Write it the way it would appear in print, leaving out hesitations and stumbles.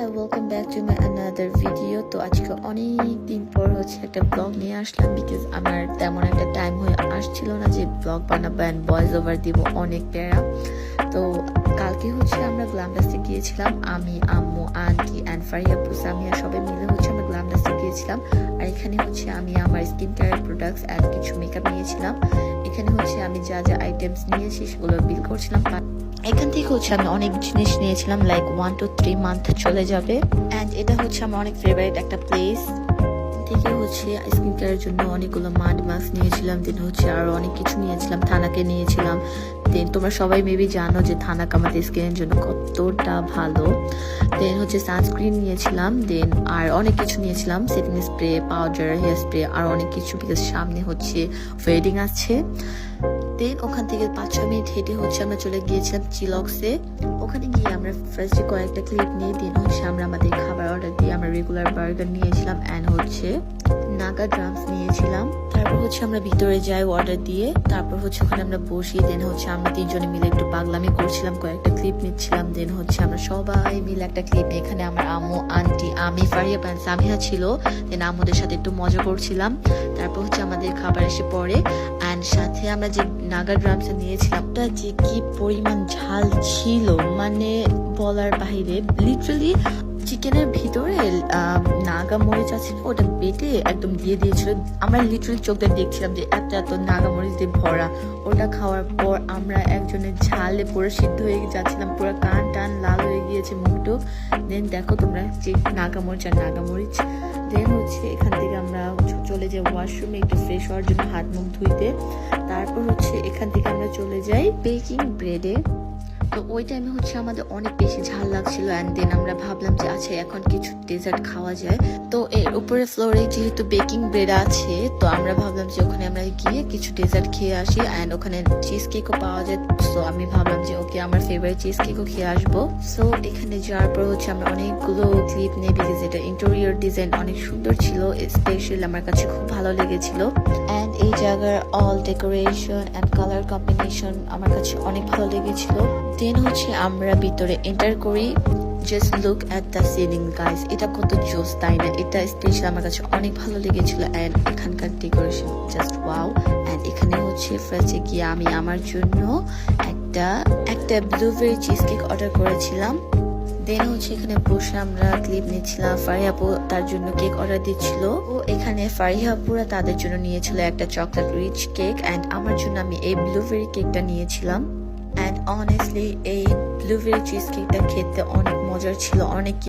Welcome back to my another video. তো আজকে অনেক দিন পর একটা ব্লগ নিয়ে আসলাম, বিকজ আমার তেমন একটা টাইম হয়ে আসছিল না যে ব্লগ বানাবো অ্যান্ড ভয়েস ওভার দিব, অনেক প্যারা। তো কালকে আমরা গ্ল্যামডাসে গিয়েছিলাম, আমি, আম্মু, আন্টি অ্যান্ড ফারিয়া আপু, সামিয়া সবাই মিলে আমরা গ্ল্যামডাসে গিয়েছিলাম। আর এখানে আমি আমার স্কিন কেয়ার প্রোডাক্টস অ্যান্ড কিছু মেকআপ নিয়েছিলাম। এখানে আমি যা যা আইটেমস নিয়েছি সেগুলো বিল করছিলাম। এখান থেকে আমি অনেক জিনিস নিয়েছিলাম, লাইক 1 to 3 মান্থ চলে যাবে। অ্যান্ড এটা আমার অনেক ফেভারিট একটা প্লেস। থেকে স্কিন কেয়ারের জন্য অনেকগুলো মাড মাস্ক নিয়েছিলাম, দেন আরো অনেক কিছু নিয়েছিলাম, থানাকে নিয়েছিলাম। দেন তোমরা সবাই মেবি জানো যে থানাক আমাদের স্কিনের জন্য কতটা ভালো। দেন সানস্ক্রিন নিয়েছিলাম, দেন আর অনেক কিছু নিয়েছিলাম, setting spray, powder, hair spray, আর অনেক কিছু, বিকজ সামনে ওয়েডিং আছে। দেন ওখান থেকে 5-6 মিনিট হেঁটে আমরা চলে গিয়েছিলাম চিলক্সে। ওখানে গিয়ে আমরা ফার্স্টে কয়েকটা ক্লিপ নিয়ে দিন আমরা আমাদের খাবার অর্ডার দিয়ে আমরা রেগুলার বার্গার নিয়েছিলাম অ্যান্ড নাগা ড্রামস নিয়েছিলাম। তারপর আমরা ভিতরে যাই অর্ডার দিয়ে, তারপর ওখানে আমরা বসি। দেন আমরা 3 জনে মিলে একটু পাগলামি করছিলাম, কয়েকটা ক্লিপ নিচ্ছিলাম। দেন আমরা সবাই মিলে একটা ক্লিপ নিয়ে এখানে আমার আম্মু, আন্টি, আমি, ফারিয়া প্যান, সামিহা ছিল। দেন আম্মুদের সাথে একটু মজা করছিলাম। তারপর আমাদের খাবার এসে পড়ে অ্যান্ড সাথে আমরা যে নাগা ড্রামস নিয়েছিলাম ওটা যে কি পরিমাণ ঝাল ছিল, মানে বলার বাহিরে। লিটারালি চিকেনের ভিতরে নাগা মরিচ আছে, ওটা বেটে একদম দিয়ে দিয়েছিল। আমরা লিটারালি চোখ দিয়ে দেখছিলাম যে এত এত নাগা মরিচ দিয়ে ভরা। ওটা খাওয়ার পর আমরা একজনের ঝালে পুরো সিদ্ধ হয়ে যাচ্ছিলাম, পুরো কান টান লাল হয়ে গিয়েছে মুখটুক। দেন দেখো তোমরা যে নাগা মরিচ আর নাগা মরিচ। দেন এখান থেকে আমরা চলে যাই ওয়াশরুমে একটু ফ্রেশ হওয়ার জন্য, হাত মুখ ধুইতে। তারপর এখান থেকে আমরা চলে যাই বেকিং ব্রেডে। তো ওই টাইমে আমাদের অনেক বেশি ঝাল লাগছিল অ্যান্ড দেন আমরা ভাবলাম যে আচ্ছা এখন কিছু ডেজার্ট খাওয়া যায়। তো এর উপরে ফ্লোরে যেহেতু বেকিং ব্রেড আছে, তো আমরা ভাবলাম যে ওখানে আমরা গিয়ে কিছু ডেজার্ট খেয়ে আসি অ্যান্ড ওখানে চিজ কেকও পাওয়া যায়। সো আমি ভাবলাম যে ওকে আমার ফেভারিট চিজ কেকও খেয়ে আসবো। সো এখানে যাওয়ার পর আমরা অনেকগুলো ক্লিপ নেই, বিকজ এটা ইন্টেরিয়র ডিজাইন অনেক সুন্দর ছিল, স্পেশালি আমার কাছে খুব ভালো লেগেছিল। অ্যান্ড এই জায়গার all decoration and colour combination আমার কাছে অনেক ভালো লেগেছিল। দেন আমরা ভিতরে এন্টার করি। Just look at the ceiling guys, এটা কত জোস তাই না? এটা স্পেশাল আমার কাছে অনেক ভালো লেগেছিল অ্যান্ড এখানকার ডেকোরেশন জাস্ট ওয়াও। অ্যান্ড এখানে ফার্স্টে গিয়ে আমি আমার জন্য একটা ব্লুবেরি চিজ কেক অর্ডার করেছিলাম। দেন এখানে বসে আমরা ক্লিপ নিচ্ছিলাম। ফারিয়া আপু তার জন্য কেক অর্ডার দিচ্ছিল। ও এখানে ফারিয়া আপুরা তাদের জন্য নিয়েছিল একটা চকলেট রিচ কেক অ্যান্ড আমার জন্য আমি এই ব্লুবেরি কেকটা নিয়েছিলাম। অ্যান্ড অনেস্টলি এই ব্লুবেরি চিজ কেকটা খেতে অনেক মজার ছিল, অনেক